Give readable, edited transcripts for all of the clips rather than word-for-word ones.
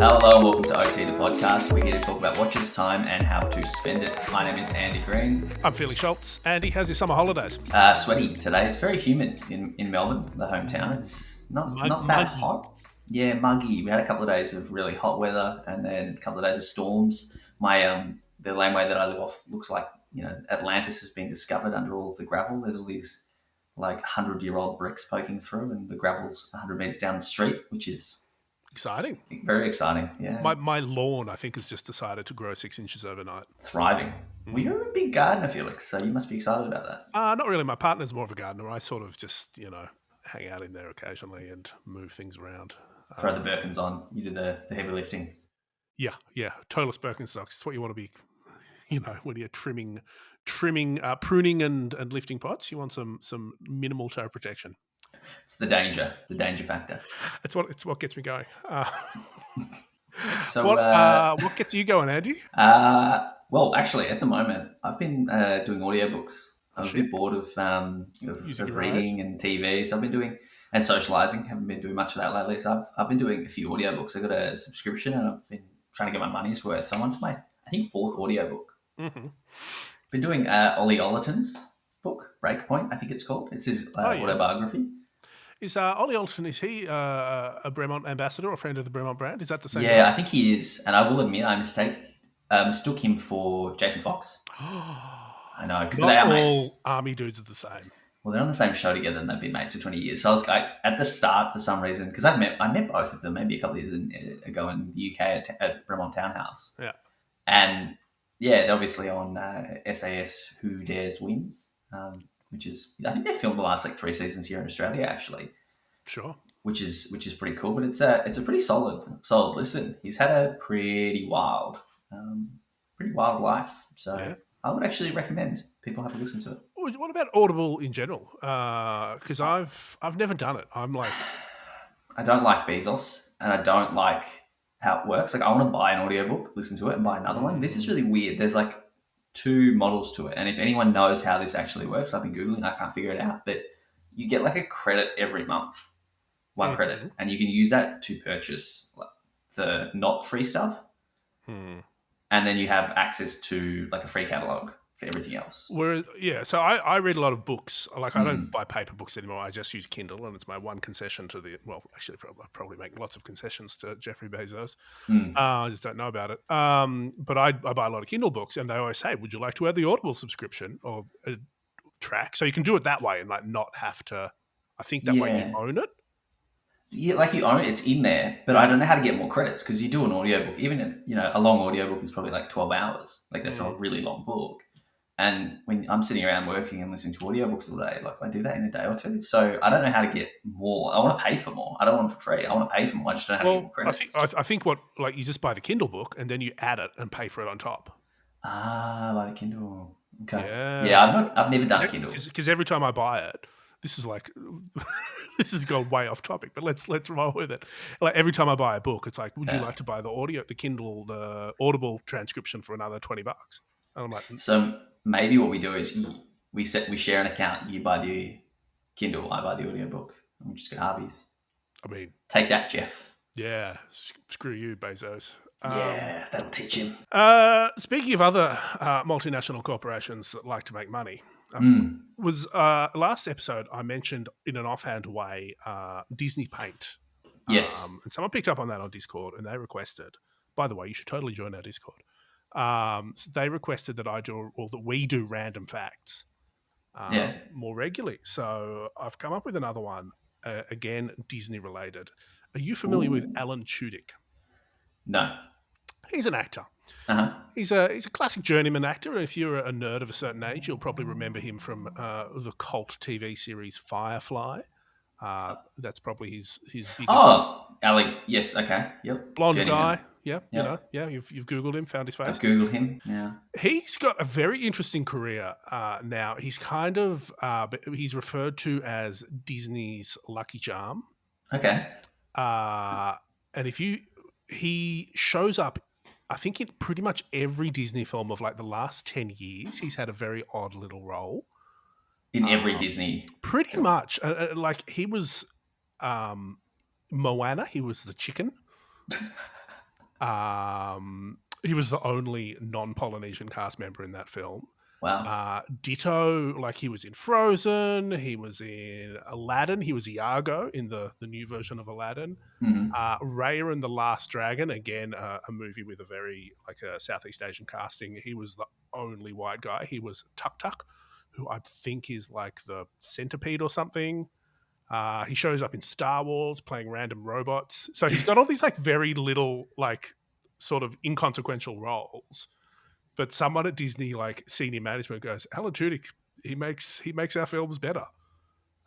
Hello and welcome to OT, the podcast. We're here to talk about watches, time, and how to spend it. My name is Andy Green. I'm Felix Schultz. Andy, how's your summer holidays? Sweaty today. It's very humid in Melbourne, the hometown. It's not that hot. Yeah, muggy. We had a couple of days of really hot weather and then a couple of days of storms. My the laneway that I live off looks like, Atlantis has been discovered under all of the gravel. There's all these like 100-year-old bricks poking through, and the gravel's 100 meters down the street, which is exciting. Very exciting, yeah. My lawn, I think, has just decided to grow 6 inches overnight. Thriving. Well, you're a big gardener, Felix, so you must be excited about that. Not really. My partner's more of a gardener. I sort of just, hang out in there occasionally and move things around. Throw the Birkins on. You do the heavy lifting. Yeah. Toeless Birkenstocks. It's what you want to be, when you're pruning and lifting pots. You want some minimal toe protection. It's the danger factor. It's what gets me going. So what gets you going, Andy? Well, actually, at the moment, I've been doing audiobooks. I'm a bit bored of reading and TV, so I've been doing and socializing. Haven't been doing much of that lately, so I've been doing a few audiobooks. I got a subscription, and I've been trying to get my money's worth. So I'm on to my, I think, fourth audiobook. Mm-hmm. Been doing Ollie Ollerton's book, Breakpoint, I think it's called. It's his autobiography. Is Ollie Ollerton, is he a Bremont ambassador or friend of the Bremont brand? Is that the same? Yeah, guy? I think he is. And I will admit, I mistook him for Jason Fox. I know. Not all mates. Army dudes are the same. Well, they're on the same show together and they've been mates for 20 years. So I was at the start, for some reason, because I met both of them maybe a couple of years ago in the UK at Bremont Townhouse. Yeah. And yeah, they're obviously on SAS Who Dares Wins. Which is, I think they filmed the last 3 seasons here in Australia, actually. Sure. Which is pretty cool, but it's a pretty solid listen. He's had a pretty wild life, so yeah. I would actually recommend people have a listen to it. What about Audible in general? Because I've never done it. I'm like, I don't like Bezos, and I don't like how it works. Like, I want to buy an audiobook, listen to it, and buy another one. This is really weird. There's 2 models to it, and if anyone knows how this actually works, I've been Googling, I can't figure it out, but you get a credit every month, one credit, and you can use that to purchase the not free stuff, and then you have access to a free catalog for everything else. So I read a lot of books. I don't buy paper books anymore. I just use Kindle, and it's my one concession to I probably make lots of concessions to Jeffrey Bezos. I just don't know about it. But I buy a lot of Kindle books, and they always say, would you like to add the Audible subscription or a track? So you can do it that way and not have to, I think that way you own it. Yeah, you own it, it's in there, but I don't know how to get more credits, because you do an audiobook, even a long audiobook is probably 12 hours. That's a really long book. And when I'm sitting around working and listening to audiobooks all day, I do that in a day or two. So I don't know how to get more. I want to pay for more. I don't want it for free. I want to pay for more. I just don't know how to get more credits. I think you just buy the Kindle book and then you add it and pay for it on top. Buy the Kindle. Okay. Yeah, I've never done a Kindle. Because every time I buy it, this is this has gone way off topic, but let's roll with it. Every time I buy a book, it's would you like to buy the Kindle, the Audible transcription for another $20? And I'm like, so maybe what we do is we share an account. You buy the Kindle, I buy the audiobook, and we just get Arby's. I mean, take that, Jeff. Yeah, screw you, Bezos. Yeah, that'll teach him. Speaking of other multinational corporations that like to make money, was last episode I mentioned in an offhand way Disney Paint. Yes. And someone picked up on that on Discord, and they requested, by the way, you should totally join our Discord. So they requested that I do, or that we do, random facts more regularly. So I've come up with another one, again, Disney related. Are you familiar with Alan Tudyk? No. He's an actor. Uh-huh. He's a classic journeyman actor. And if you're a nerd of a certain age, you'll probably remember him from the cult TV series Firefly. That's probably his biggest. Oh, Ali. Yes. Okay. Yep. Blonde journeyman guy. Yeah. Yep. You've Googled him, found his face. I've Googled him. Yeah. He's got a very interesting career now. He's kind of he's referred to as Disney's Lucky Charm. Okay. And he shows up, I think, in pretty much every Disney film of the last 10 years. He's had a very odd little role. In every Disney? Pretty much. He was Moana. He was the chicken. He was the only non-Polynesian cast member in that film. Wow. Ditto, like he was in Frozen, he was in Aladdin, he was Iago in the new version of Aladdin. Raya and the Last Dragon, again, a movie with a very like a Southeast Asian casting. He was the only white guy. He was Tudyk, who I think is like the centipede or something. He shows up in Star Wars playing random robots. So he's got all these like very little like sort of inconsequential roles. But someone at Disney, like senior management, goes, Alan Tudyk, he makes our films better.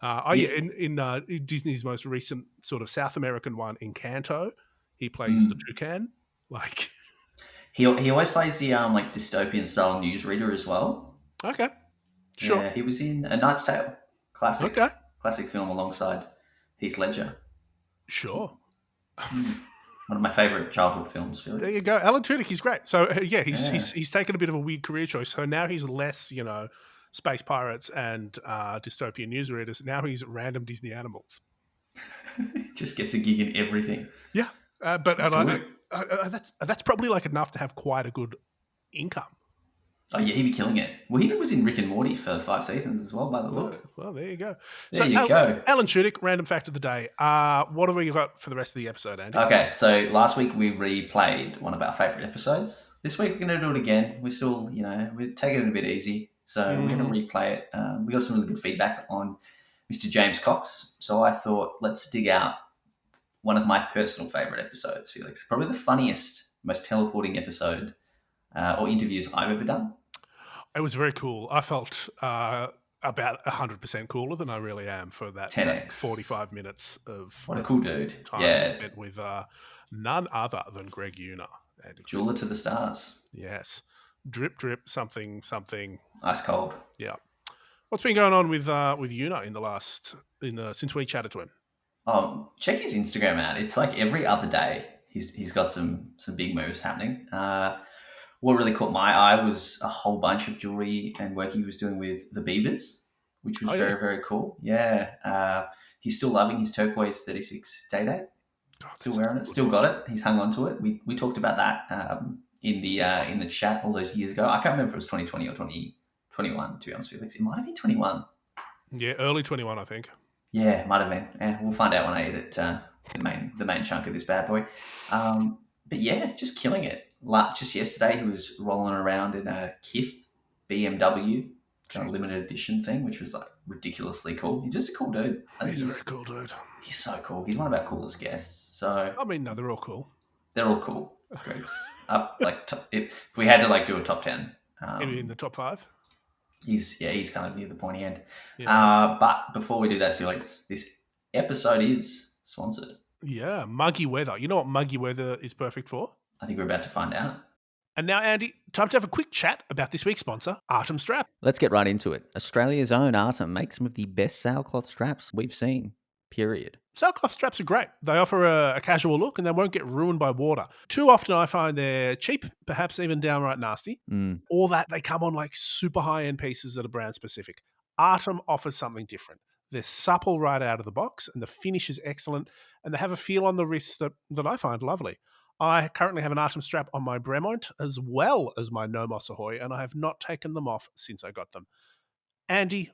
In Disney's most recent sort of South American one, Encanto, he plays the toucan. Like, he always plays the like dystopian style newsreader as well. okay, sure, Yeah, he was in A Knight's Tale, okay, classic film alongside Heath Ledger. sure. One of my favorite childhood films, Felix. There you go, Alan Tudyk. He's great. So he's taken a bit of a weird career choice. So now he's less, space pirates and dystopian newsreaders. Now he's random Disney animals. Just gets a gig in everything. Yeah, but that's probably like enough to have quite a good income. Oh yeah, he'd be killing it. Well, he was in Rick and Morty for 5 seasons as well, by the look. Well, there you go. There you go. Alan Tudyk, random fact of the day. What have we got for the rest of the episode, Andy? Okay, so last week we replayed one of our favourite episodes. This week we're going to do it again. We're still, we're taking it a bit easy. So we're going to replay it. We got some really good feedback on Mr. James Cox. So I thought, let's dig out one of my personal favourite episodes, Felix. Probably the funniest, most teleporting episode or interviews I've ever done. It was very cool. I felt about 100% cooler than I really am for that 10x 45 minutes of what a cool dude. Time spent with none other than Greg Yuna. Jeweler to the stars. Yes. Drip, drip, something. Ice cold. Yeah. What's been going on with Yuna since we chatted to him? Check his Instagram out. It's like every other day he's got some big moves happening. What really caught my eye was a whole bunch of jewelry and work he was doing with the Biebers, which was very, very cool. Yeah. He's still loving his turquoise 36 Day-Date. Still wearing it. Still got it. He's hung on to it. We talked about that in the chat all those years ago. I can't remember if it was 2020 or 2021, to be honest with you. It might have been 21. Yeah, early 21, I think. Yeah, might have been. Yeah, we'll find out when I edit the main chunk of this bad boy. But yeah, just killing it. Just yesterday, he was rolling around in a Kith BMW kind of limited edition thing, which was like ridiculously cool. He's just a cool dude. He's a very cool dude. He's so cool. He's one of our coolest guests. So I mean, no, they're all cool. They're all cool. Greg's up like if we had to like do a top 10, in the top 5. He's kind of near the pointy end. Yeah. But before we do that, Felix, this episode is sponsored. Yeah, muggy weather. You know what muggy weather is perfect for? I think we're about to find out. And now, Andy, time to have a quick chat about this week's sponsor, Artem Strap. Let's get right into it. Australia's own Artem makes some of the best sailcloth straps we've seen, period. Sailcloth straps are great. They offer a casual look and they won't get ruined by water. Too often I find they're cheap, perhaps even downright nasty, or that they come on like super high-end pieces that are brand specific. Artem offers something different. They're supple right out of the box and the finish is excellent and they have a feel on the wrist that I find lovely. I currently have an Artem strap on my Bremont as well as my Nomos Ahoy, and I have not taken them off since I got them. Andy,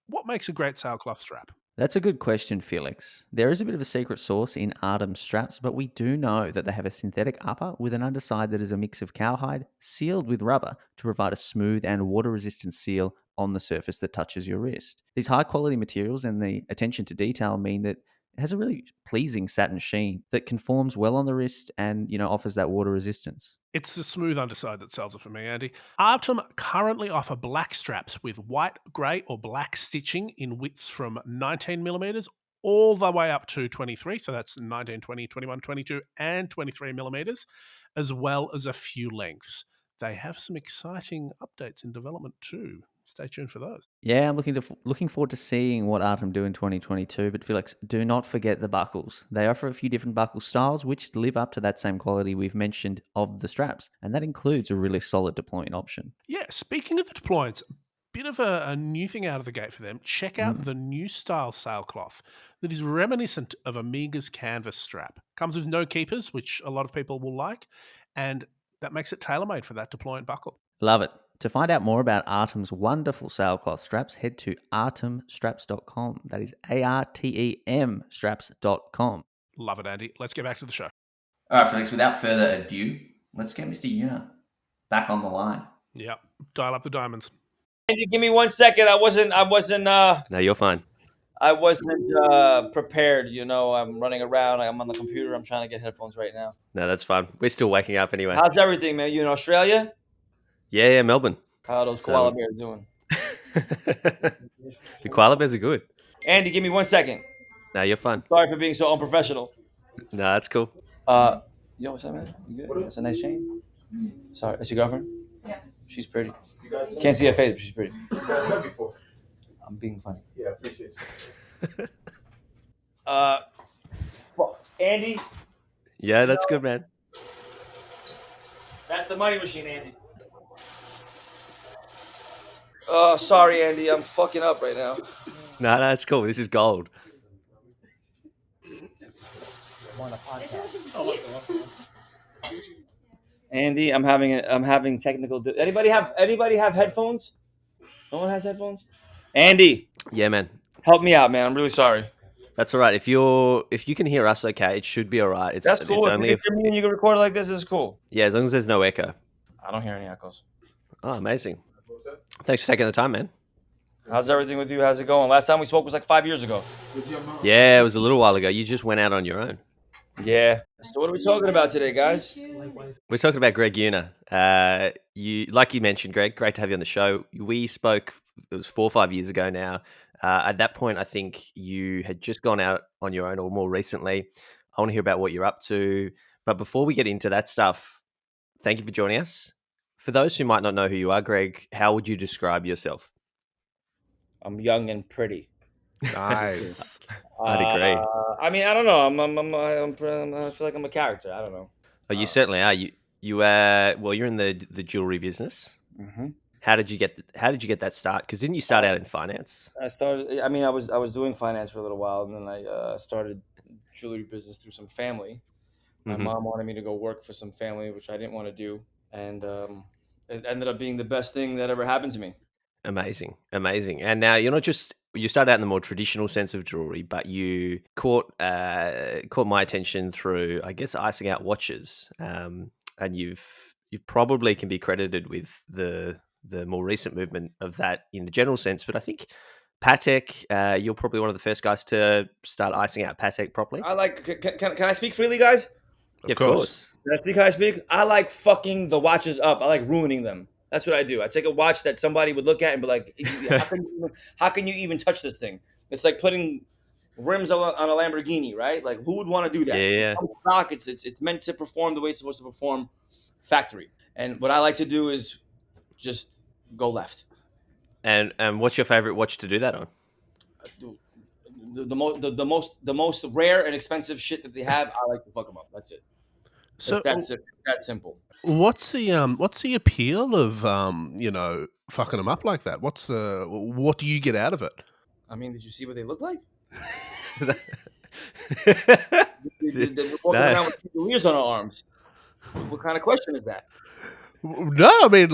what makes a great sailcloth strap? That's a good question, Felix. There is a bit of a secret sauce in Artem straps, but we do know that they have a synthetic upper with an underside that is a mix of cowhide sealed with rubber to provide a smooth and water-resistant seal on the surface that touches your wrist. These high-quality materials and the attention to detail mean that it has a really pleasing satin sheen that conforms well on the wrist and, offers that water resistance. It's the smooth underside that sells it for me, Andy. Artem currently offer black straps with white, grey or black stitching in widths from 19 millimeters all the way up to 23. So that's 19, 20, 21, 22 and 23 millimeters, as well as a few lengths. They have some exciting updates in development too. Stay tuned for those. Yeah, I'm looking forward to seeing what Artem do in 2022. But Felix, do not forget the buckles. They offer a few different buckle styles which live up to that same quality we've mentioned of the straps. And that includes a really solid deploying option. Yeah, speaking of the deployants, bit of a new thing out of the gate for them. Check out the new style sailcloth that is reminiscent of Amiga's canvas strap. Comes with no keepers, which a lot of people will like, and that makes it tailor-made for that deployment buckle. Love it. To find out more about Artem's wonderful sailcloth straps, head to artemstraps.com. That is ARTEM straps.com. Love it, Andy. Let's get back to the show. All right, Felix, without further ado, let's get Mr. Yuna back on the line. Yeah, dial up the diamonds. Andy, give me 1 second. I wasn't No, you're fine. I wasn't prepared. You know, I'm running around. I'm on the computer. I'm trying to get headphones right now. No, that's fine. We're still waking up anyway. How's everything, man? You in Australia? Yeah, Melbourne. How are those koala bears doing? The koala bears are good. Andy, give me 1 second. No, you're fine. Sorry for being so unprofessional. No, that's cool. Yo, what's up, man? You good? That's a nice chain. Sorry, that's your girlfriend? Yeah. She's pretty. Can't see her face, but she's pretty. You guys met before. I'm being funny. Yeah, appreciate you. Andy, Yeah, that's good, man. that's the money machine, Andy. Oh, sorry, Andy. I'm fucking up right now. No, that's cool. This is gold. I'm on a podcast. Andy, I'm having technical. Anybody have headphones? No one has headphones. Andy, Yeah, man. help me out, man. I'm really sorry. That's all right. If you can hear us okay, it should be all right. That's cool. It's If only you can hear me and you can record it like this, is cool. yeah, as long as there's no echo. I don't hear any echoes. Oh, amazing. Thanks for taking the time, man. How's everything with you? How's it going? Last time we spoke was like 5 years ago. Yeah, it was a little while ago. You just went out on your own. Yeah. So what are we talking about today, guys? We're talking about Greg Yuna. Like you mentioned, Greg, great to have you on the show. We spoke, it was 4 or 5 years ago now. At that point, I think you had just gone out on your own or more recently. I want to hear about what you're up to. But before we get into that stuff, thank you for joining us. For those who might not know who you are, Greg, how would you describe yourself? I'm young and pretty. Nice. I'd agree. I mean, I don't know. I feel like I'm a character. I don't know. Oh, you certainly are. You're in the jewelry business. Mm-hmm. How did you get that start? Because didn't you start out in finance? I mean, I was doing finance for a little while, and then I started jewelry business through some family. My mom wanted me to go work for some family, which I didn't want to do, and it ended up being the best thing that ever happened to me. Amazing. And now you started out in the more traditional sense of jewelry, but you caught my attention through, I guess, icing out watches, and you probably can be credited with the more recent movement of that in the general sense. But I think Patek, you're probably one of the first guys to start icing out Patek properly. I like. Can I speak freely, guys? Of course. Can I speak? I like fucking the watches up. I like ruining them. That's what I do. I take a watch that somebody would look at and be like, how can you even touch this thing? It's like putting rims on a Lamborghini, right? Like, who would want to do that? Yeah. Stock, it's meant to perform the way it's supposed to perform factory. And what I like to do is just go left. And what's your favorite watch to do that on? The most rare and expensive shit that they have, I like to fuck them up. That's it. So That's that simple. what's the appeal of fucking them up like that? What do you get out of it? I mean, did you see what they look like? No. They're walking around with ears on our arms. What kind of question is that? No, I mean,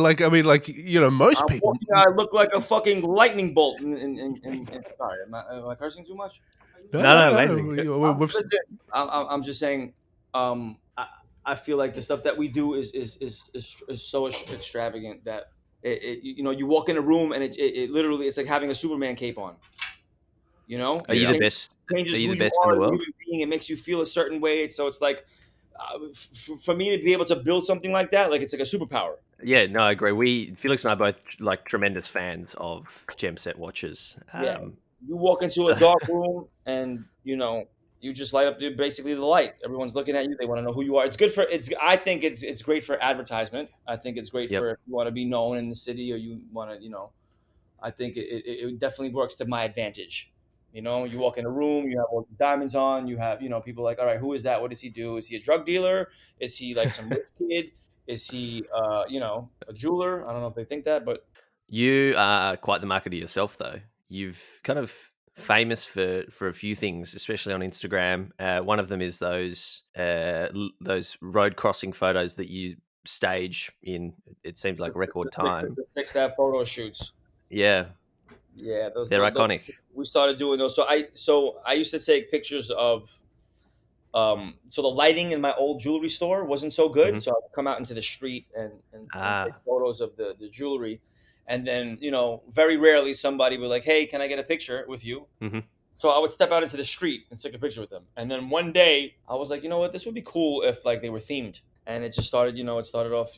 most people. I look like a fucking lightning bolt. Sorry, am I cursing too much? No, amazing. I'm just saying. I feel like the stuff that we do is so extravagant that you walk in a room and it literally it's like having a Superman cape on. You know, Are you the best? Are you the best in the world? It makes you feel a certain way. So it's like for me to be able to build something like that, like it's like a superpower. Yeah, no, I agree. Felix and I both like tremendous fans of gem set watches. You walk into a dark room and you just light up basically the light. Everyone's looking at you. They want to know who you are. I think it's great for advertisement. I think it's great for if you want to be known in the city or you want to, I think it definitely works to my advantage. You walk in a room, you have all the diamonds on, you have, people like, all right, who is that? What does he do? Is he a drug dealer? Is he like some rich kid? Is he, a jeweler? I don't know if they think that, but You are quite the marketer yourself, though. You've kind of famous for a few things, especially on Instagram. One of them is those road crossing photos that you stage in. It seems like record time. The 6 photo shoots. Yeah, those they're iconic. We started doing those. So I used to take pictures of. So the lighting in my old jewelry store wasn't so good, so I would come out into the street and take photos of the jewelry, and then very rarely somebody would like, hey, can I get a picture with you? So I would step out into the street and take a picture with them, and then one day I was like, you know what, this would be cool if like they were themed, and it just started. It started off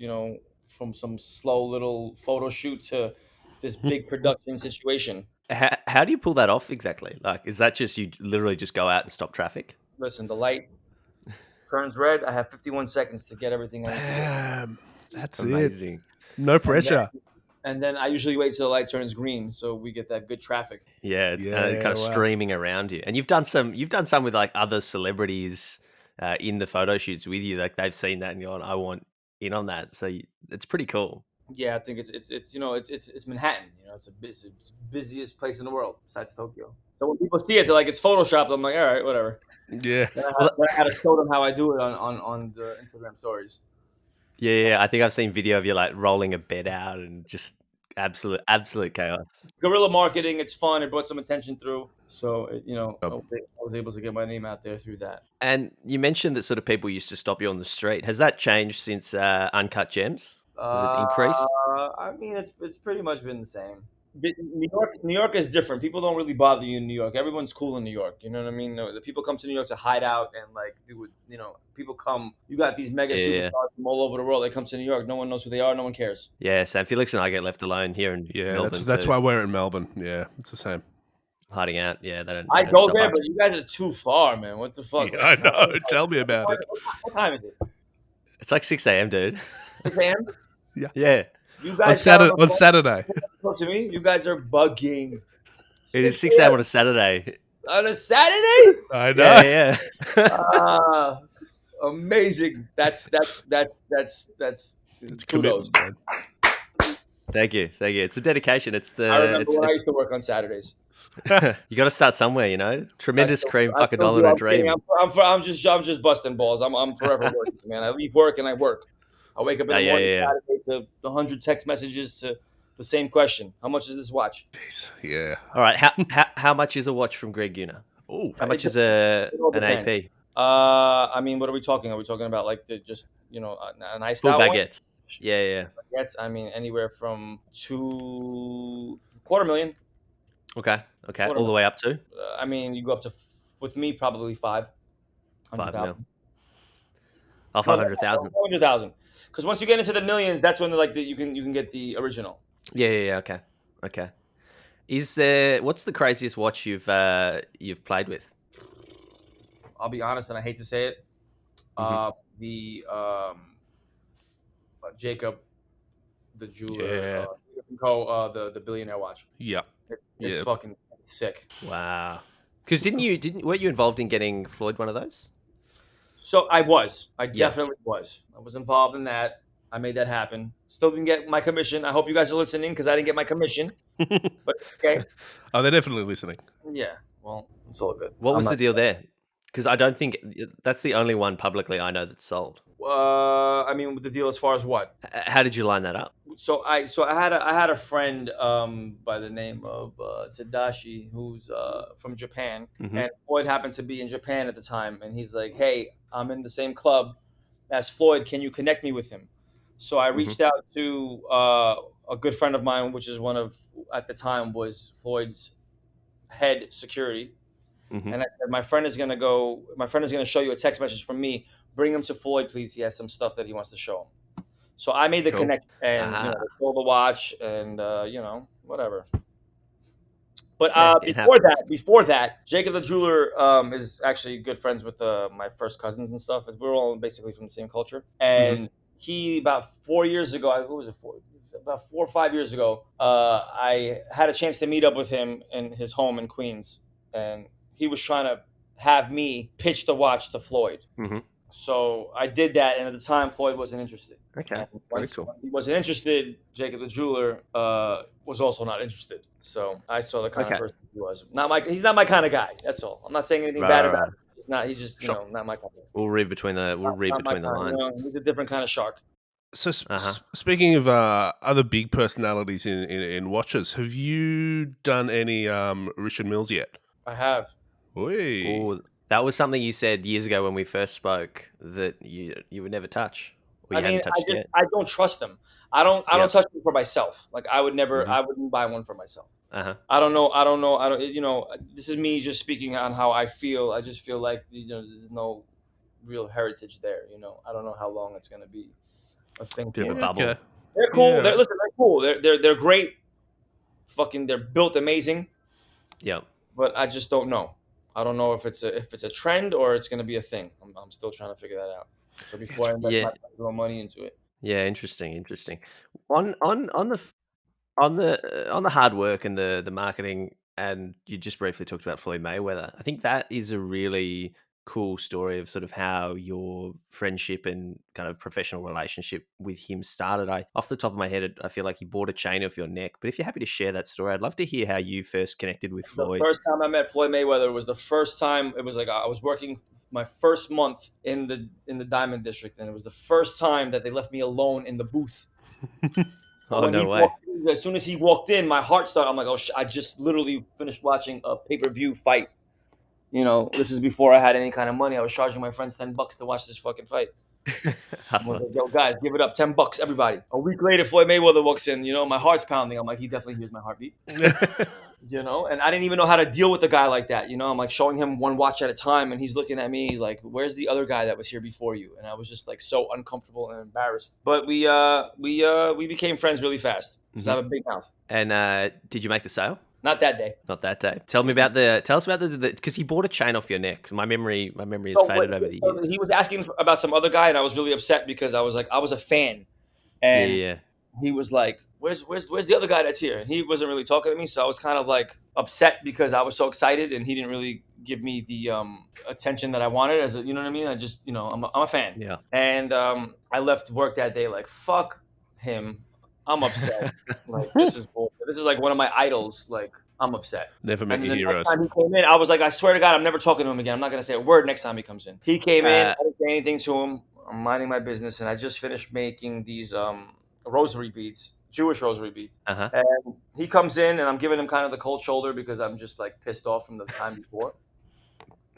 from some slow little photo shoot to this big production situation. How do you pull that off exactly? Like, is that just you literally just go out and stop traffic? Listen, the light turns red. I have 51 seconds to get everything I need to do. That's amazing. It. No pressure. And then I usually wait till the light turns green, so we get that good traffic. Yeah, it's kind of streaming around you. And you've done some with like other celebrities in the photo shoots with you. Like they've seen that and you're like, I want in on that. So it's pretty cool. Yeah, I think it's Manhattan. It's the busiest place in the world besides Tokyo. So when people see it, they're like, it's photoshopped. I'm like, all right, whatever. Yeah. Then I had to show them how I do it on the Instagram stories. Yeah. I think I've seen video of you like rolling a bed out and just absolute chaos. Guerrilla marketing, it's fun. It brought some attention through. So, I was able to get my name out there through that. And you mentioned that sort of people used to stop you on the street. Has that changed since Uncut Gems? Has it increased? I mean, it's pretty much been the same. New York is different. People don't really bother you in New York. Everyone's cool in New York. You know what I mean? The people come to New York to hide out and like do it. People come. You got these mega superstars from all over the world. They come to New York. No one knows who they are. No one cares. Yeah, Sam Felix and I get left alone here in Melbourne. That's why we're in Melbourne. Yeah, it's the same. Hiding out. Yeah, they don't. I go there, but you guys are too far, man. What the fuck? Yeah, I know. Tell me about it. What time is it? It's like 6 a.m., dude. 6 a.m. Yeah. You guys on Saturday. Talk to me. You guys are bugging. It is 6 a.m. on a Saturday. On a Saturday? I know. Yeah. Amazing. That's kudos. Man. Thank you. It's a dedication. It's the. I remember when I used to work on Saturdays. You got to start somewhere, Tremendous cream fucking dollar and a dream. I'm just busting balls. I'm forever working, man. I leave work and I work. I wake up in the morning Saturday to the 100 text messages to the same question. How much is this watch? Jeez, yeah. All right. How much is a watch from Greg Yuna? Oh, how much is an AP? I mean, what are we talking? Are we talking about like a nice full baguettes? One? Yeah. Baguettes. I mean, anywhere from $250,000. Okay. All the way up to? I mean, you go up to with me probably 500,000. Oh, 500,000. 500,000. Because once you get into the millions, that's when you can get the original. Yeah. Okay. Is there? What's the craziest watch you've played with? I'll be honest, and I hate to say it. The Jacob, the jeweler, the Billionaire watch. Yeah, it's fucking sick. Wow. Because weren't you involved in getting Floyd one of those? So I definitely was. I was involved in that. I made that happen. Still didn't get my commission. I hope you guys are listening because I didn't get my commission. But okay. Oh, they're definitely listening. Yeah. Well, it's all good. What was the deal there? Because I don't think that's the only one publicly I know that's sold. I mean, the deal as far as what? How did you line that up? So I had a friend by the name of Tadashi who's from Japan, and Floyd happened to be in Japan at the time, and he's like, "Hey, I'm in the same club as Floyd. Can you connect me with him?" So I reached out to a good friend of mine, which is at the time was Floyd's head security. And I said, my friend is going to show you a text message from me. Bring him to Floyd, please. He has some stuff that he wants to show him. So I made the connection and sold the watch and, whatever. But before that, Jacob the jeweler is actually good friends with my first cousins and stuff. We're all basically from the same culture. And he, about 4 years ago, about 4 or 5 years ago, I had a chance to meet up with him in his home in Queens. And he was trying to have me pitch the watch to Floyd. So I did that, and at the time, Floyd wasn't interested. Okay, Once he wasn't interested, Jacob the jeweler was also not interested. So I saw the kind of person he was. He's not my kind of guy. That's all. I'm not saying anything bad about him. He's not. He's just not my kind of guy. We'll read between the lines. He's a different kind of shark. So speaking of other big personalities in watches, have you done any Richard Milles yet? I have. Ooh, that was something you said years ago when we first spoke that you would never touch. I don't trust them. I don't touch them for myself. Like I would never. I wouldn't buy one for myself. I don't know. This is me just speaking on how I feel. I just feel like there's no real heritage there. I don't know how long it's gonna be a thing. Bit of a bubble. They're cool. Yeah. They're cool. They're great. Fucking, they're built amazing. Yeah. But I just don't know. I don't know if it's a trend or it's gonna be a thing. I'm still trying to figure that out. So before I invest my money into it. Yeah, interesting. On the hard work and the marketing, and you just briefly talked about Floyd Mayweather. I think that is a really cool story of sort of how your friendship and kind of professional relationship with him started. Off the top of my head, I feel like he bought a chain off your neck. But if you're happy to share that story, I'd love to hear how you first connected with Floyd. The first time I met Floyd Mayweather was the first time. It was like I was working my first month in the Diamond District, and it was the first time that they left me alone in the booth. Oh, no way. As soon as he walked in, my heart started. I'm like, oh, I just literally finished watching a pay-per-view fight. This is before I had any kind of money. I was charging my friends $10 to watch this fucking fight. I was like, yo, guys, give it up. $10, everybody. A week later, Floyd Mayweather walks in. My heart's pounding. I'm like, he definitely hears my heartbeat. And I didn't even know how to deal with a guy like that. I'm like showing him one watch at a time, and he's looking at me like, where's the other guy that was here before you? And I was just like so uncomfortable and embarrassed. But we became friends really fast because I have a big mouth. And did you make the sale? Not that day. Tell us about the because he bought a chain off your neck. My memory has faded over the years. He was asking about some other guy, and I was really upset because I was a fan, and he was like, "Where's the other guy that's here?" And he wasn't really talking to me, so I was kind of like upset because I was so excited, and he didn't really give me the attention that I wanted. As you know what I mean? I just I'm a fan. Yeah. And I left work that day like fuck him. I'm upset. Like this is bullshit. This is like one of my idols. Like I'm upset. Never met your heroes. Next time he came in, I was like, I swear to God, I'm never talking to him again. I'm not gonna say a word next time he comes in. He came in. I didn't say anything to him. I'm minding my business, and I just finished making these rosary beads, Jewish rosary beads. And he comes in, and I'm giving him kind of the cold shoulder because I'm just like pissed off from the time before.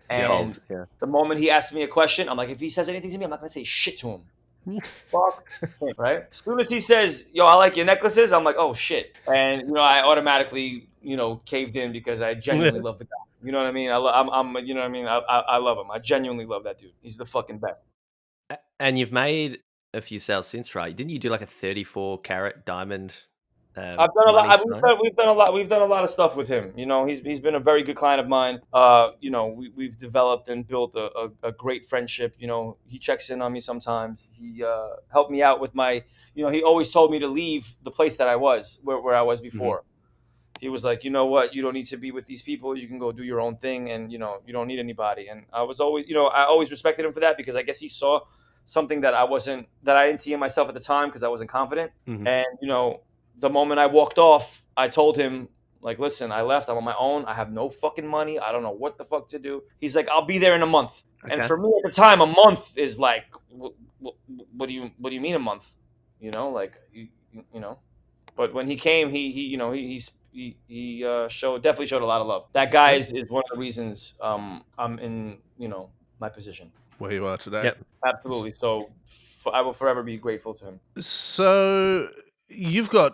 And the moment he asked me a question, I'm like, if he says anything to me, I'm not gonna say shit to him. Fuck him, right? As soon as he says, yo, I like your necklaces, I'm like, oh shit. And I automatically caved in because I genuinely love the guy. You know what I mean? I'm you know what I mean? I love him. I genuinely love that dude. He's the fucking best. And you've made a few sales since, right? Didn't you do like a 34 karat diamond? I've done a lot. We've done a lot. We've done a lot of stuff with him. He's been a very good client of mine. We've developed and built a great friendship. He checks in on me sometimes. He helped me out with my. He always told me to leave the place that I was where I was before. Mm-hmm. He was like, you know what? You don't need to be with these people. You can go do your own thing, and you don't need anybody. And I was always, I always respected him for that because I guess he saw something that I didn't see in myself at the time because I wasn't confident. Mm-hmm. And the moment I walked off, I told him, like, listen, I left. I'm on my own. I have no fucking money. I don't know what the fuck to do. He's like, I'll be there in a month. Okay. And for me at the time, a month is like, what do you mean a month? But when he came, he definitely showed a lot of love. That guy is one of the reasons I'm in my position where you are today. Yep, absolutely. So I will forever be grateful to him. So you've got,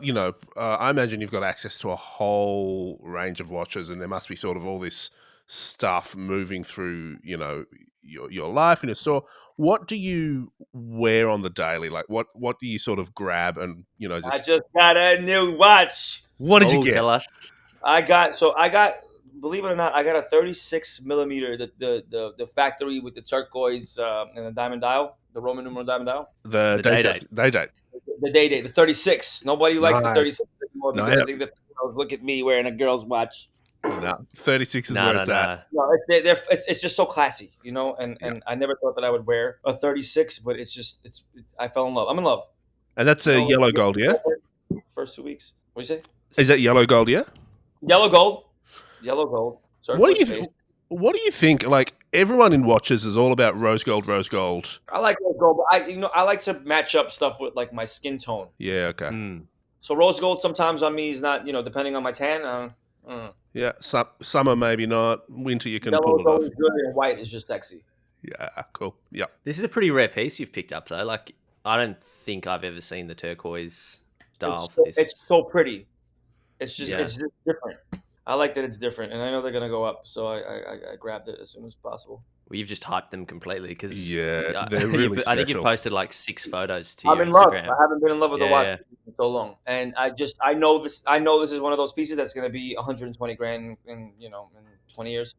I imagine you've got access to a whole range of watches, and there must be sort of all this stuff moving through, your life in your store. What do you wear on the daily? Like, what do you sort of grab and, I just got a new watch. What did you get? Tell us. I got, believe it or not, I got a 36 millimeter, the factory with the turquoise and the diamond dial, the Roman numeral diamond dial. The Day-Date. The Day-Date, the 36. Nobody likes the 36 anymore because I think the girls look at me wearing a girl's watch. No, 36 is where it's at. No, it's just so classy, and I never thought that I would wear a 36, but I fell in love. I'm in love. And that's a yellow gold, yeah? First 2 weeks. What'd you say? Is that yellow gold? Yeah. Yellow gold. What do you think? Like, everyone in watches is all about rose gold. I like rose gold, but I like to match up stuff with like my skin tone. Yeah. Okay. So rose gold sometimes on me is not, depending on my tan. Yeah. Summer maybe not. Winter you can Yellow pull it gold off. is good, and white is just sexy. Yeah. Cool. Yeah. This is a pretty rare piece you've picked up, though. Like, I don't think I've ever seen the turquoise dial for this. It's so pretty. It's just different. I like that it's different, and I know they're gonna go up, so I grabbed it as soon as possible. Well, you've just hyped them completely because they're really I think you've special. posted like 6 photos to I'm your in love. Instagram. I haven't been in love with the watch Yeah. in so long, and I know this is one of those pieces that's gonna be 120 grand in 20 years.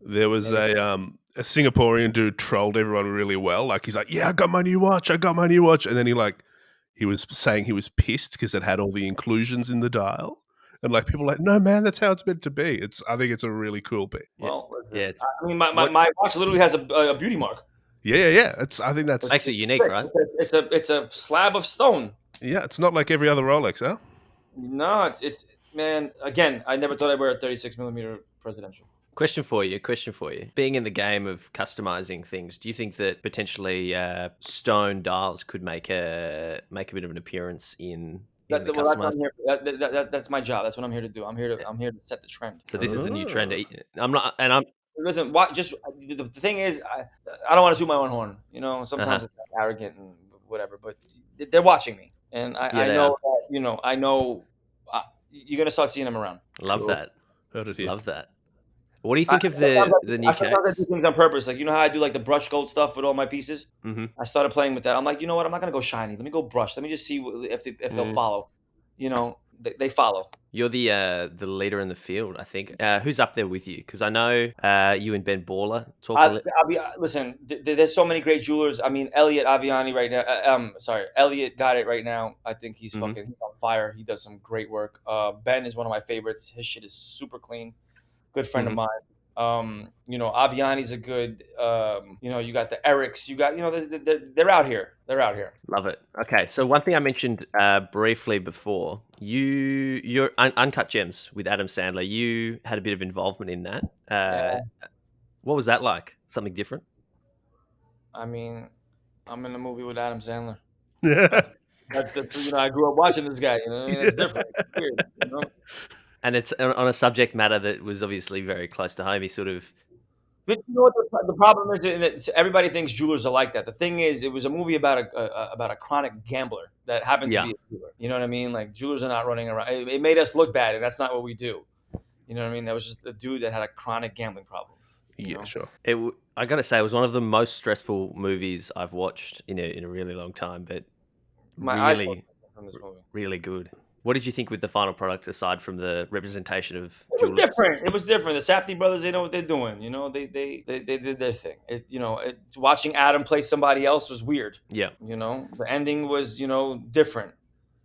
There was a Singaporean dude trolled everyone really well. Like, he's like, "Yeah, I got my new watch. And then he was saying he was pissed because it had all the inclusions in the dial. And like, people are like, "No, man, that's how it's meant to be." I think it's a really cool bit. Well, Yeah. I mean, my watch literally has a beauty mark. Yeah. I think that's Makes it unique, right? It's a slab of stone. Yeah, it's not like every other Rolex, huh? No, it's man. Again, I never thought I'd wear a 36mm presidential. Question for you. Being in the game of customizing things, do you think that potentially stone dials could make a bit of an appearance in the customized? That's my job. That's what I'm here to do. I'm here to set the trend. So this is the new trend. Listen. The thing is, I don't want to toot my own horn. Sometimes it's arrogant and whatever, but they're watching me, and I know that. I know you're gonna start seeing them around. Love that. Heard it here. Love that. What do you think of the new case? Sometimes I do things on purpose. Like, how I do like the brush gold stuff with all my pieces? Mm-hmm. I started playing with that. I'm like, you know what? I'm not going to go shiny. Let me go brush. Let me just see if they'll follow. They follow. You're the leader in the field, I think. Who's up there with you? Because I know you and Ben Baller talk listen, there's so many great jewelers. I mean, Elliot Aviani right now. Elliot got it right now. I think he's he's on fire. He does some great work. Ben is one of my favorites. His shit is super clean. Good friend of mine. Aviani's a good. You got the Erics. You got they're out here. Love it. Okay, so one thing I mentioned briefly before, your Uncut Gems with Adam Sandler. You had a bit of involvement in that. What was that like? Something different? I mean, I'm in a movie with Adam Sandler. Yeah. That's I grew up watching this guy. It's different. It's weird. And it's on a subject matter that was obviously very close to home. He sort of... But you know what the problem is? That everybody thinks jewelers are like that. The thing is, it was a movie about a chronic gambler that happened to be a jeweler. You know what I mean? Like, jewelers are not running around. It made us look bad, and that's not what we do. You know what I mean? That was just a dude that had a chronic gambling problem. Yeah, sure. I got to say, it was one of the most stressful movies I've watched in a really long time, but my eyes from this movie. Really good. What did you think with the final product, aside from the representation of jewelers? It was different. The Safdie brothers, they know what they're doing. They did their thing. Watching Adam play somebody else was weird. Yeah. The ending was, different.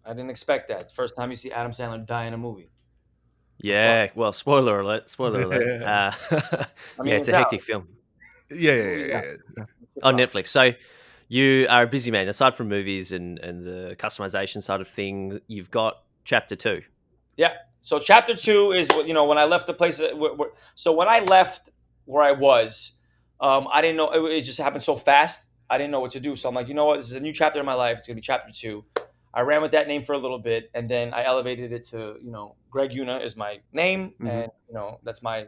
I didn't expect that. It's the first time you see Adam Sandler die in a movie. Yeah. Well, spoiler alert. It's a hectic film. Yeah. On Netflix. So you are a busy man. Aside from movies and the customization side of things, you've got Chapter 2. Yeah. So Chapter 2 is when I left the place. So when I left where I was, I didn't know. It just happened so fast. I didn't know what to do. So I'm like, you know what? This is a new chapter in my life. It's gonna be Chapter 2. I ran with that name for a little bit, and then I elevated it to, Greg Yuna is my name, and that's my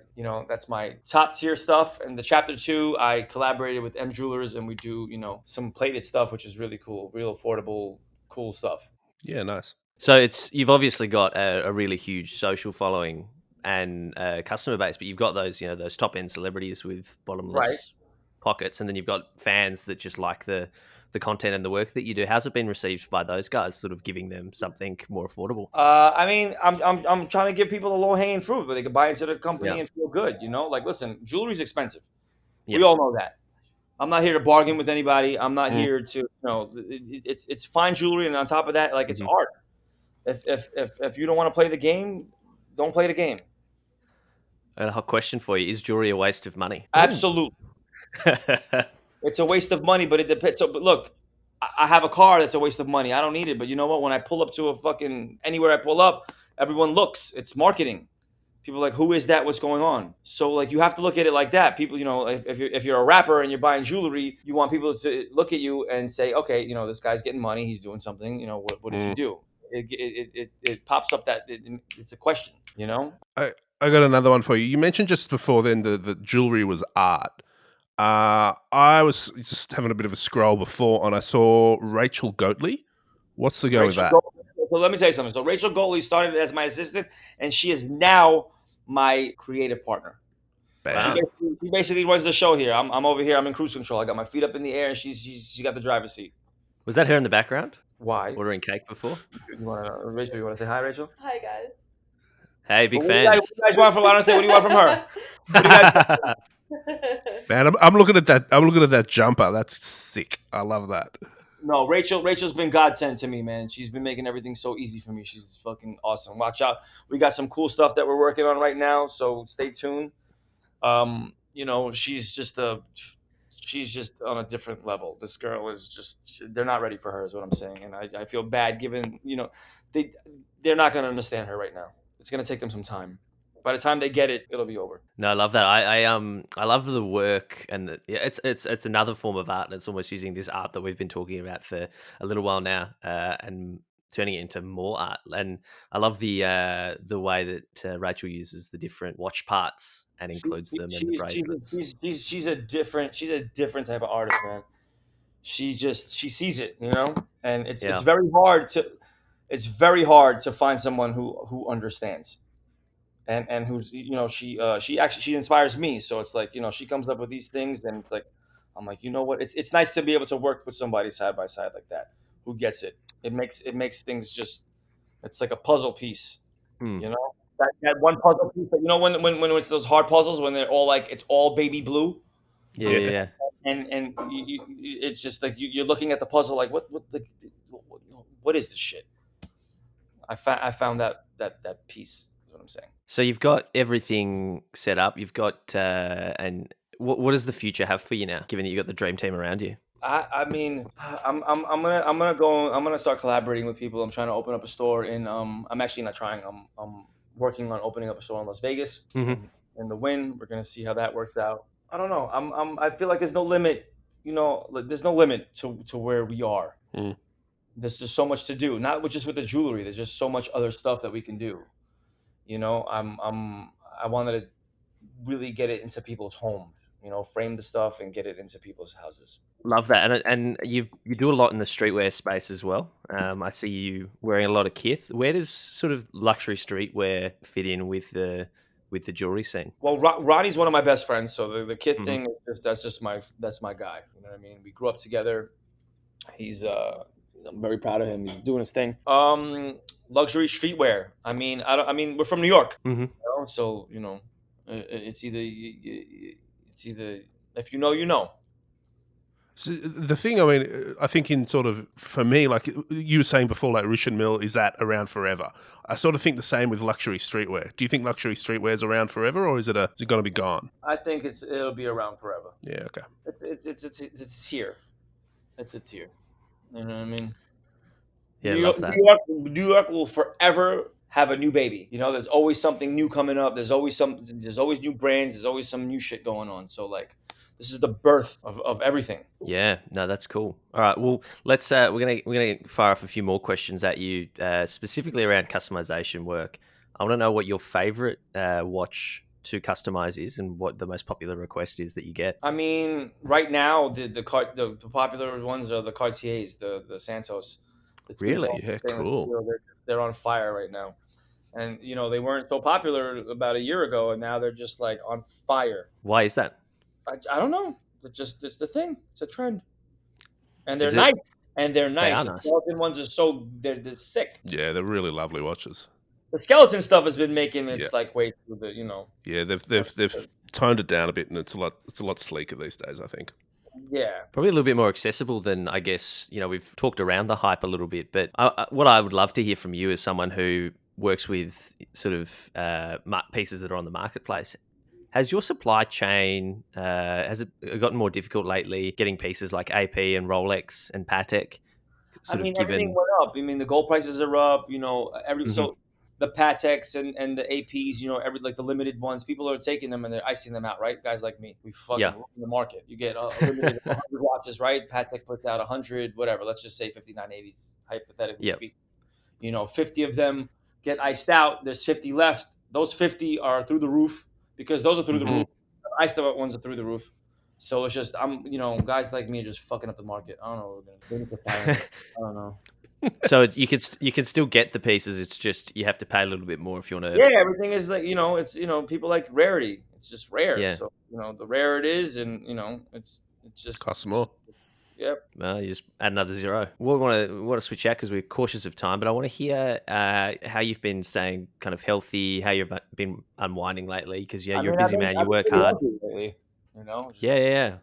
top tier stuff. And the Chapter 2, I collaborated with M Jewelers, and we do some plated stuff, which is really cool, real affordable, cool stuff. Yeah, nice. So you've obviously got a really huge social following and customer base, but you've got those those top end celebrities with bottomless pockets, and then you've got fans that just like the content and the work that you do. How's it been received by those guys, sort of giving them something more affordable? I mean, I'm trying to give people the low hanging fruit where they can buy into the company and feel good. Like, listen, jewelry's expensive. Yeah. We all know that. I'm not here to bargain with anybody. I'm not here to, it's fine jewelry, and on top of that, like, it's art. If you don't want to play the game, don't play the game. And a question for you: is jewelry a waste of money? Absolutely. It's a waste of money, but it depends. But look, I have a car that's a waste of money. I don't need it. But you know what? When I pull up to a fucking anywhere I pull up, everyone looks. It's marketing. People are like, who is that? What's going on? So like you have to look at it like that. People, if you're a rapper and you're buying jewelry, you want people to look at you and say, okay, this guy's getting money. He's doing something. What does he do? It pops up that it's a question. I got another one for you. You mentioned just before then the jewelry was art. I was just having a bit of a scroll before, and I saw Rachel Goatley. What's the go with that? So let me tell you something. So Rachel Goatley started as my assistant, and she is now my creative partner. She basically runs the show here. I'm over here. I'm in cruise control. I got my feet up in the air, and she got the driver's seat. Was that her in the background? Why? Ordering cake before? Rachel, you want to say hi, Rachel? Hi, guys. Hey, big fans. What do you guys want from? I don't say. What do you want from her? What do you guys Man, I'm looking at that. I'm looking at that jumper. That's sick. I love that. No, Rachel's been godsend to me, man. She's been making everything so easy for me. She's fucking awesome. Watch out. We got some cool stuff that we're working on right now, so stay tuned. She's just on a different level. This girl is they're not ready for her, is what I'm saying. And I feel bad given, they're not going to understand her right now. It's going to take them some time. By the time they get it, it'll be over. No, I love that. I love the work, and it's another form of art, and it's almost using this art that we've been talking about for a little while now, and turning it into more art. And I love the way that Rachel uses the different watch parts and includes them in the bracelets. She's a different type of artist, man. She sees it, and it's very hard to find someone who understands. And who's she inspires me, so it's like she comes up with these things, and it's like I'm like, you know what, it's nice to be able to work with somebody side by side like that who gets it. It makes things it's like a puzzle piece, that one puzzle piece that, when it's those hard puzzles when they're all like it's all baby blue, yeah. and it's just like you're looking at the puzzle like what is this shit? I found that piece is what I'm saying. So you've got everything set up. You've got and what does the future have for you now? Given that you've got the dream team around you. I mean, I'm gonna start collaborating with people. I'm trying to open up a store in. I'm actually not trying. I'm working on opening up a store in Las Vegas. Mm-hmm. In the Wynn. We're gonna see how that works out. I don't know. I feel like there's no limit. There's no limit to where we are. Mm. There's just so much to do. Not just with the jewelry. There's just so much other stuff that we can do. I wanted to really get it into people's homes, frame the stuff and get it into people's houses. Love that. And you do a lot in the streetwear space as well. I see you wearing a lot of kith. Where does sort of luxury streetwear fit in with the jewelry scene? Well, Ronnie's one of my best friends, so the kith thing is that's my guy. You know what I mean? We grew up together. He's I'm very proud of him. He's doing his thing. Luxury streetwear. I mean, we're from New York, so it's either if you know. So the thing, I mean, I think in sort of for me, like you were saying before, like Rish and Mill, is that around forever? I sort of think the same with luxury streetwear. Do you think luxury streetwear is around forever, or is it going to be gone? I think it'll be around forever. Yeah. Okay. It's here. It's here. You know what I mean? Yeah, New love York, that. New York will forever have a new baby. There's always something new coming up. There's always new brands. There's always some new shit going on. So like, this is the birth of everything. Yeah, no, that's cool. All right, well, let's we're gonna fire off a few more questions at you, specifically around customization work. I want to know what your favorite watch to customize is, and what the most popular request is that you get. I mean, right now the popular ones are the Cartiers, the Santos. Really? Yeah, cool. They're on fire right now, and they weren't so popular about a year ago, and now they're just like on fire. Why is that? I don't know. It's the thing. It's a trend, and they're nice. They are nice. The skeleton ones are they're sick. Yeah, they're really lovely watches. The skeleton stuff has been making like way through the Yeah, they've toned it down a bit, and it's a lot sleeker these days, I think. Yeah, probably a little bit more accessible than, I guess, we've talked around the hype a little bit, but what I would love to hear from you as someone who works with sort of pieces that are on the marketplace. Has your supply chain, has it gotten more difficult lately, getting pieces like AP and Rolex and Patek? everything went up. I mean, the gold prices are up, so the Pateks and the APs, like the limited ones, people are taking them and they're icing them out, right? Guys like me, we fucking Yeah. run the market. You get a limited 100 watches, right? Patek puts out 100, whatever. Let's just say 5980s, hypothetically Yep. speaking. 50 of them get iced out. There's 50 left. Those 50 are through the roof because those are through the roof. The iced out ones are through the roof. So it's just guys like me are just fucking up the market. I don't know what we're gonna do. I don't know. So you can still get the pieces. It's just you have to pay a little bit more if you want to. Yeah, everything is like it's people like rarity. It's just rare. Yeah. So the rarer it is, and it's just Costs more. Yep. Well, you just add another zero. We want to switch out because we're cautious of time, but I want to hear how you've been staying kind of healthy, how you've been unwinding lately, because you're a busy man, you work hard. Lately, Yeah.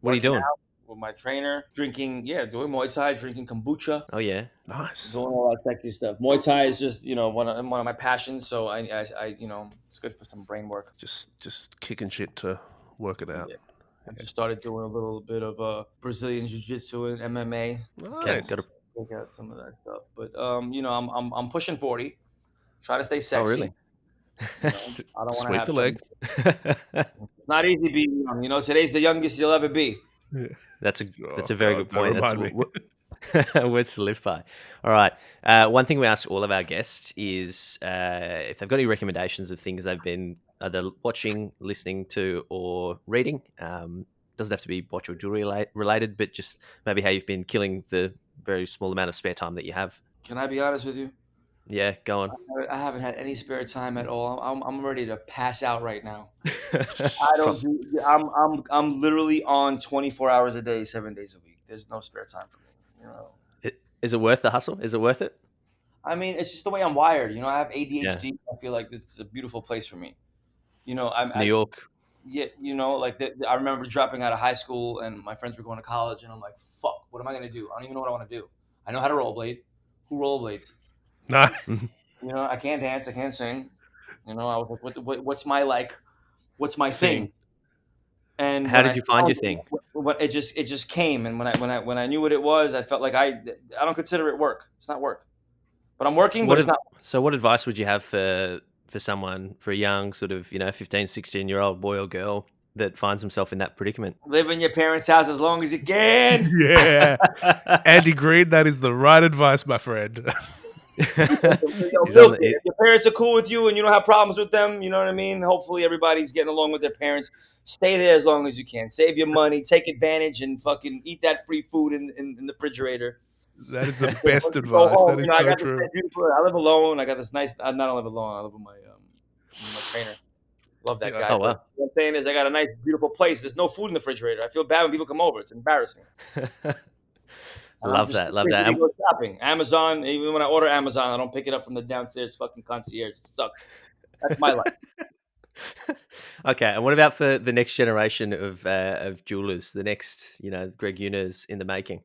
What are you doing? With my trainer, doing Muay Thai, drinking kombucha. Oh yeah, nice. Doing all that sexy stuff. Muay Thai is just one of my passions, so I it's good for some brain work. Just kicking shit to work it out. Yeah. I just started doing a little bit of Brazilian jiu-jitsu and MMA. Nice. Got to check out some of that stuff. But I'm pushing 40. Try to stay sexy. Oh really? I don't want to Sweep have the leg. It's not easy being young. Today's the youngest you'll ever be. Yeah. That's a very good point. That's me. words to live by. All right. One thing we ask all of our guests is if they've got any recommendations of things they've been either watching, listening to, or reading. Doesn't have to be watch or jewelry related, but just maybe how you've been killing the very small amount of spare time that you have. Can I be honest with you? Yeah, go on. I haven't had any spare time at all. I'm ready to pass out right now. I'm literally on 24 hours a day, 7 days a week. There's no spare time for me. Is it worth the hustle? Is it worth it? I mean, it's just the way I'm wired. I have ADHD. Yeah. I feel like this is a beautiful place for me. New York. Yeah, I remember dropping out of high school and my friends were going to college, and I'm like, "Fuck, what am I gonna do? I don't even know what I want to do. I know how to rollerblade. Who rollerblades? No. I can't dance. I can't sing. I was like, what's my thing? And how did you find your thing? It just came, and when I knew what it was, I felt like I don't consider it work. It's not work, but I'm working. But it's not. So, what advice would you have for someone, for a young sort of 15, 16-year-old boy or girl that finds himself in that predicament? Live in your parents' house as long as you can. Yeah, Andy Green, that is the right advice, my friend. If your parents are cool with you and you don't have problems with them, you know what I mean? Hopefully everybody's getting along with their parents. Stay there as long as you can. Save your money, take advantage, and fucking eat that free food in the refrigerator. That is the best advice. That is so true. I live alone. I got this nice. I don't live alone. I live with my trainer. Love that guy. Oh, wow. What I'm saying is, I got a nice, beautiful place. There's no food in the refrigerator. I feel bad when people come over. It's embarrassing. Love that. Go shopping. Amazon. Even when I order Amazon, I don't pick it up from the downstairs fucking concierge. It sucks. That's my life. Okay, and what about for the next generation of jewelers? The next, Greg Yuna's in the making.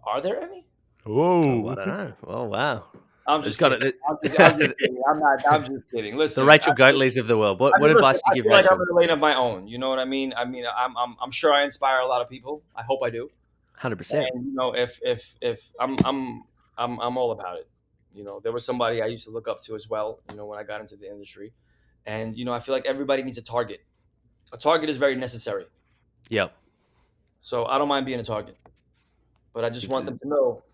Are there any? Whoa! I don't know. Oh wow! I'm just kidding. I'm just kidding. Listen, the Rachel Goatleys of the world. What advice do you give Rachel? I feel like Rachel? I'm in a lane of my own. You know what I mean? I'm sure I inspire a lot of people. I hope I do. 100%. And if I'm all about it. There was somebody I used to look up to as well. When I got into the industry, and I feel like everybody needs a target. A target is very necessary. Yep. So I don't mind being a target, but I just want them to know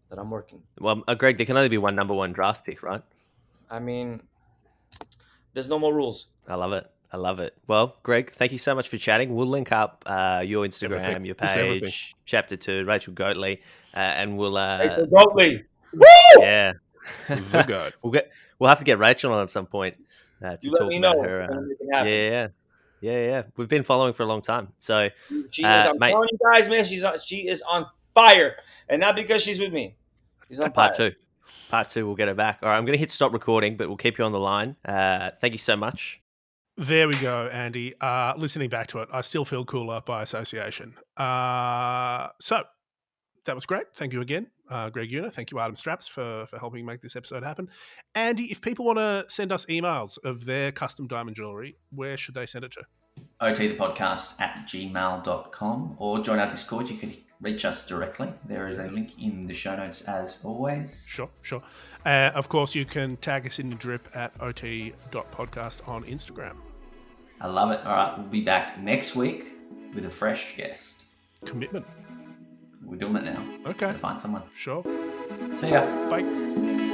that I'm working. Well, Greg, there can only be one number one draft pick, right? I mean, there's no more rules. I love it. Well, Greg, thank you so much for chatting. We'll link up your Instagram, your page, Chapter 2, Rachel Goatley, and we'll Rachel Goatley. Woo! Yeah. We'll have to get Rachel on at some point to talk about her. Yeah. We've been following for a long time. So I'm telling you guys, man, she is on fire, and not because she's with me. She's on fire. Part two, we'll get her back. All right, I'm going to hit stop recording, but we'll keep you on the line. Thank you so much. There we go, Andy. Listening back to it, I still feel cooler by association. So that was great. Thank you again, Greg Yuna. Thank you, Artem Straps, for helping make this episode happen. Andy, if people want to send us emails of their custom diamond jewelry, where should they send it to? otthepodcast@gmail.com, or join our Discord. You can reach us directly. There is a link in the show notes as always. Sure. Of course, you can tag us in the drip at ot.podcast on Instagram. I love it. All right, we'll be back next week with a fresh guest. Commitment. We're doing it now. Okay. Gotta find someone. Sure. See ya. Bye.